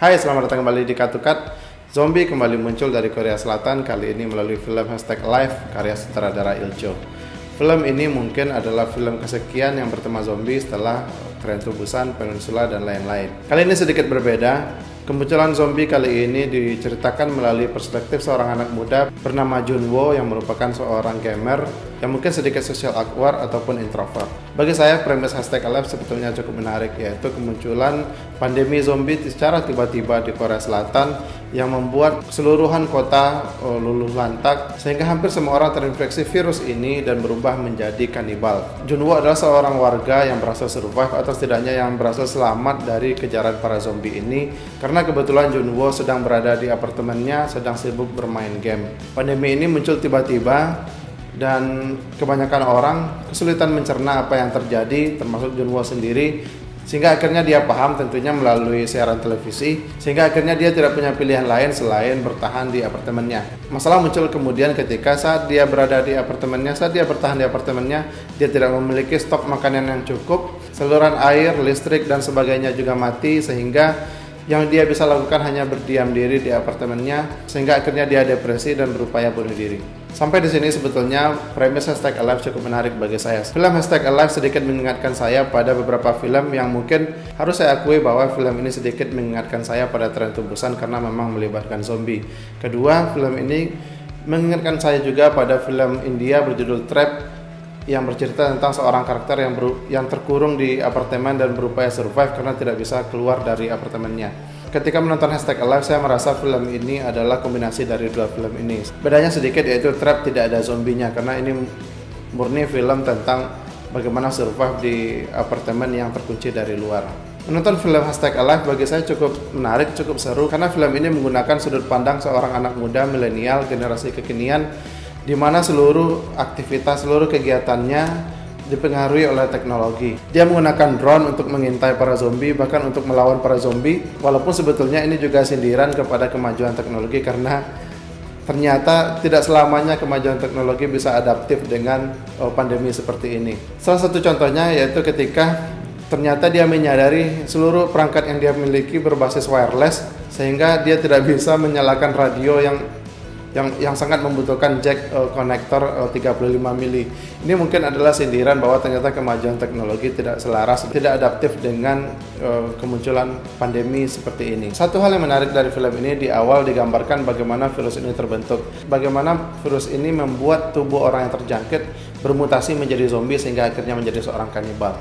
Hai, selamat datang kembali di Katukat. Zombie kembali muncul dari Korea Selatan, kali ini melalui film #Alive karya sutradara Iljo. Film ini mungkin adalah film kesekian yang bertema zombie setelah Train to Busan, Peninsula, dan lain-lain. Kali ini sedikit berbeda. Kemunculan zombie kali ini diceritakan melalui perspektif seorang anak muda bernama Junwo yang merupakan seorang gamer yang mungkin sedikit social awkward ataupun introvert. Bagi saya, premis #Alive sebetulnya cukup menarik, yaitu kemunculan pandemi zombie secara tiba-tiba di Korea Selatan yang membuat keseluruhan kota luluh lantak sehingga hampir semua orang terinfeksi virus ini dan berubah menjadi kanibal. Junwo adalah seorang warga yang berhasil survive atau setidaknya yang berhasil selamat dari kejaran para zombie ini karena kebetulan Junwo sedang berada di apartemennya sedang sibuk bermain game. Pandemi ini muncul tiba-tiba dan kebanyakan orang kesulitan mencerna apa yang terjadi, termasuk Junwo sendiri, sehingga akhirnya dia paham tentunya melalui siaran televisi, sehingga akhirnya dia tidak punya pilihan lain selain bertahan di apartemennya. Masalah muncul kemudian ketika saat dia berada di apartemennya, saat dia bertahan di apartemennya, dia tidak memiliki stok makanan yang cukup, saluran air, listrik, dan sebagainya juga mati, sehingga yang dia bisa lakukan hanya berdiam diri di apartemennya, sehingga akhirnya dia depresi dan berupaya bunuh diri. Sampai di sini sebetulnya premis #Alive cukup menarik bagi saya. Film #Alive sedikit mengingatkan saya pada beberapa film yang mungkin harus saya akui bahwa film ini sedikit mengingatkan saya pada Train to Busan karena memang melibatkan zombie. Kedua, film ini mengingatkan saya juga pada film India berjudul Trap yang bercerita tentang seorang karakter yang terkurung di apartemen dan berupaya survive karena tidak bisa keluar dari apartemennya. Ketika menonton #Alive, saya merasa film ini adalah kombinasi dari dua film ini. Bedanya sedikit, yaitu Trap tidak ada zombinya karena ini murni film tentang bagaimana survive di apartemen yang terkunci dari luar. Menonton film #Alive bagi saya cukup menarik, cukup seru karena film ini menggunakan sudut pandang seorang anak muda milenial generasi kekinian di mana seluruh aktivitas, seluruh kegiatannya dipengaruhi oleh teknologi. Dia menggunakan drone untuk mengintai para zombie, bahkan untuk melawan para zombie, walaupun sebetulnya ini juga sindiran kepada kemajuan teknologi karena ternyata tidak selamanya kemajuan teknologi bisa adaptif dengan pandemi seperti ini. Salah satu contohnya yaitu ketika ternyata dia menyadari seluruh perangkat yang dia miliki berbasis wireless sehingga dia tidak bisa menyalakan radio yang sangat membutuhkan jack konektor 35 mili. Ini mungkin adalah sindiran bahwa ternyata kemajuan teknologi tidak selaras, tidak adaptif dengan kemunculan pandemi seperti ini. Satu hal yang menarik dari film ini, di awal digambarkan bagaimana virus ini terbentuk, bagaimana virus ini membuat tubuh orang yang terjangkit bermutasi menjadi zombie sehingga akhirnya menjadi seorang kanibal.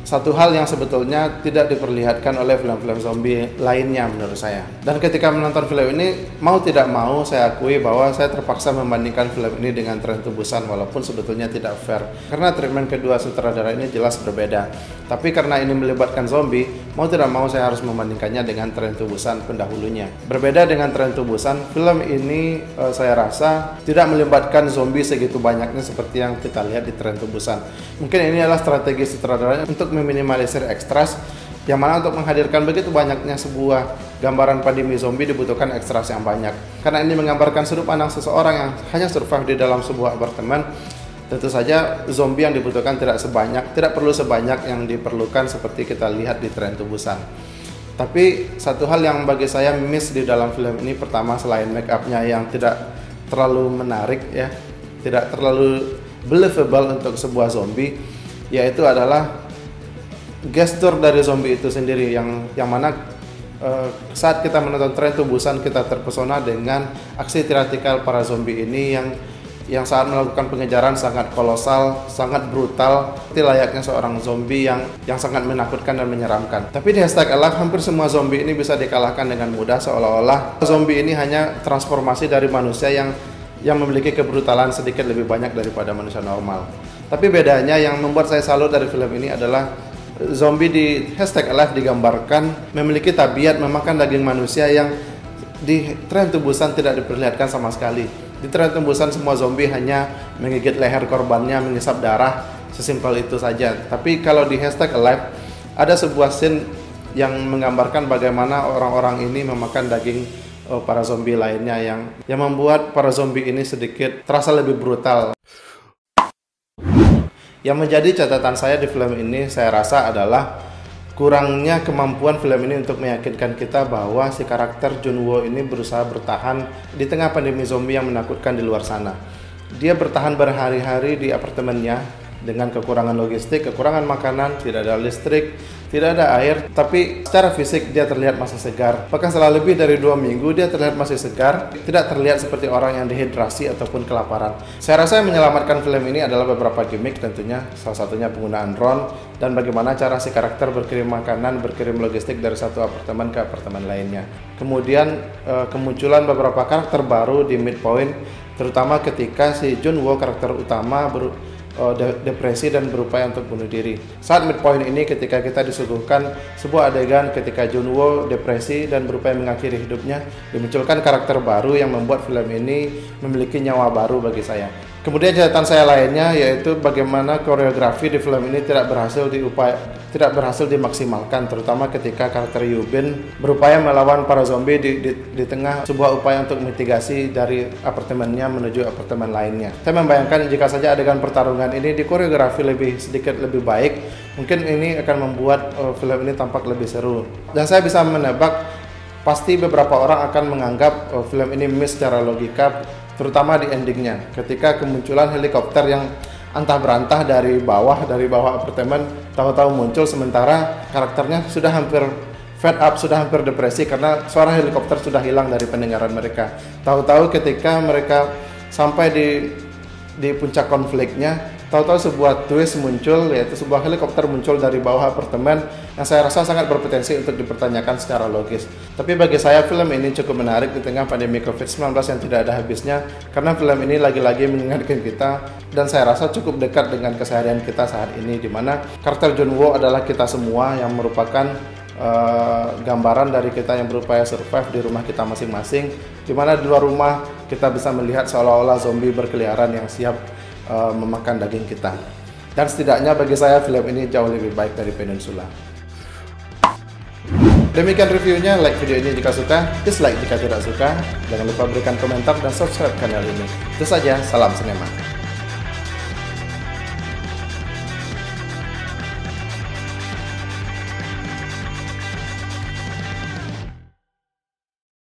Satu hal yang sebetulnya tidak diperlihatkan oleh film-film zombie lainnya menurut saya. Dan ketika menonton film ini, mau tidak mau saya akui bahwa saya terpaksa membandingkan film ini dengan Train to Busan walaupun sebetulnya tidak fair. Karena treatment kedua sutradara ini jelas berbeda. Tapi karena ini melibatkan zombie, mau tidak mau saya harus membandingkannya dengan Train to Busan pendahulunya. Berbeda dengan Train to Busan, film ini saya rasa tidak melibatkan zombie segitu banyaknya seperti yang kita lihat di Train to Busan. Mungkin ini adalah strategi sutradaranya untuk meminimalisir ekstras, yang mana untuk menghadirkan begitu banyaknya sebuah gambaran pandemi zombie dibutuhkan ekstras yang banyak. Karena ini menggambarkan sudut pandang seseorang yang hanya survive di dalam sebuah apartemen, tentu saja zombie yang dibutuhkan tidak perlu sebanyak yang diperlukan seperti kita lihat di Train to Busan. Tapi satu hal yang bagi saya miss di dalam film ini, pertama selain make up-nya yang tidak terlalu menarik ya, tidak terlalu believable untuk sebuah zombie, yaitu adalah gestur dari zombie itu sendiri yang mana saat kita menonton Train to Busan kita terpesona dengan aksi teatrikal para zombie ini yang saat melakukan pengejaran sangat kolosal, sangat brutal, seperti layaknya seorang zombie yang sangat menakutkan dan menyeramkan. Tapi di #Alive hampir semua zombie ini bisa dikalahkan dengan mudah, seolah-olah zombie ini hanya transformasi dari manusia yang memiliki kebrutalan sedikit lebih banyak daripada manusia normal. Tapi bedanya yang membuat saya salut dari film ini adalah zombie di #Alive digambarkan memiliki tabiat memakan daging manusia yang di Train to Busan tidak diperlihatkan sama sekali. Di Train to Busan semua zombie hanya menggigit leher korbannya, mengisap darah, sesimpel itu saja. Tapi kalau di #Alive ada sebuah scene yang menggambarkan bagaimana orang-orang ini memakan daging para zombie lainnya yang membuat para zombie ini sedikit terasa lebih brutal. Yang menjadi catatan saya di film ini saya rasa adalah kurangnya kemampuan film ini untuk meyakinkan kita bahwa si karakter Junwoo ini berusaha bertahan di tengah pandemi zombie yang menakutkan di luar sana. Dia bertahan berhari-hari di apartemennya dengan kekurangan logistik, kekurangan makanan, tidak ada listrik, tidak ada air, tapi secara fisik dia terlihat masih segar. Bahkan setelah lebih dari 2 minggu dia terlihat masih segar, tidak terlihat seperti orang yang dehidrasi ataupun kelaparan. Saya rasa yang menyelamatkan film ini adalah beberapa gimmick tentunya, salah satunya penggunaan drone dan bagaimana cara si karakter berkirim makanan, berkirim logistik dari satu apartemen ke apartemen lainnya. Kemudian kemunculan beberapa karakter baru di midpoint, terutama ketika si Junwoo karakter utama depresi dan berupaya untuk bunuh diri. Saat midpoint ini ketika kita disuguhkan sebuah adegan ketika Junwoo depresi dan berupaya mengakhiri hidupnya, dimunculkan karakter baru yang membuat film ini memiliki nyawa baru bagi saya. Kemudian catatan saya lainnya yaitu bagaimana koreografi di film ini tidak berhasil dimaksimalkan, terutama ketika karakter Yubin berupaya melawan para zombie di tengah sebuah upaya untuk mitigasi dari apartemennya menuju apartemen lainnya. Saya membayangkan jika saja adegan pertarungan ini dikoreografi sedikit lebih baik, mungkin ini akan membuat film ini tampak lebih seru. Dan saya bisa menebak pasti beberapa orang akan menganggap film ini miss secara logika, terutama di endingnya ketika kemunculan helikopter yang antah berantah dari bawah apartemen tahu-tahu muncul sementara karakternya sudah hampir fed up, sudah hampir depresi karena suara helikopter sudah hilang dari pendengaran mereka. Tahu-tahu ketika mereka sampai di puncak konfliknya, tahu-tahu sebuah twist muncul, yaitu sebuah helikopter muncul dari bawah apartemen yang saya rasa sangat berpotensi untuk dipertanyakan secara logis. Tapi bagi saya film ini cukup menarik di tengah pandemi COVID-19 yang tidak ada habisnya, karena film ini lagi-lagi mengingatkan kita dan saya rasa cukup dekat dengan keseharian kita saat ini, di mana karakter Junwoo adalah kita semua yang merupakan gambaran dari kita yang berupaya survive di rumah kita masing-masing, di mana di luar rumah kita bisa melihat seolah-olah zombie berkeliaran yang siap memakan daging kita. Dan setidaknya bagi saya film ini jauh lebih baik dari Peninsula. Demikian reviewnya. Like video ini jika suka, dislike jika tidak suka. Jangan lupa berikan komentar dan subscribe channel ini. Itu saja, salam sinema.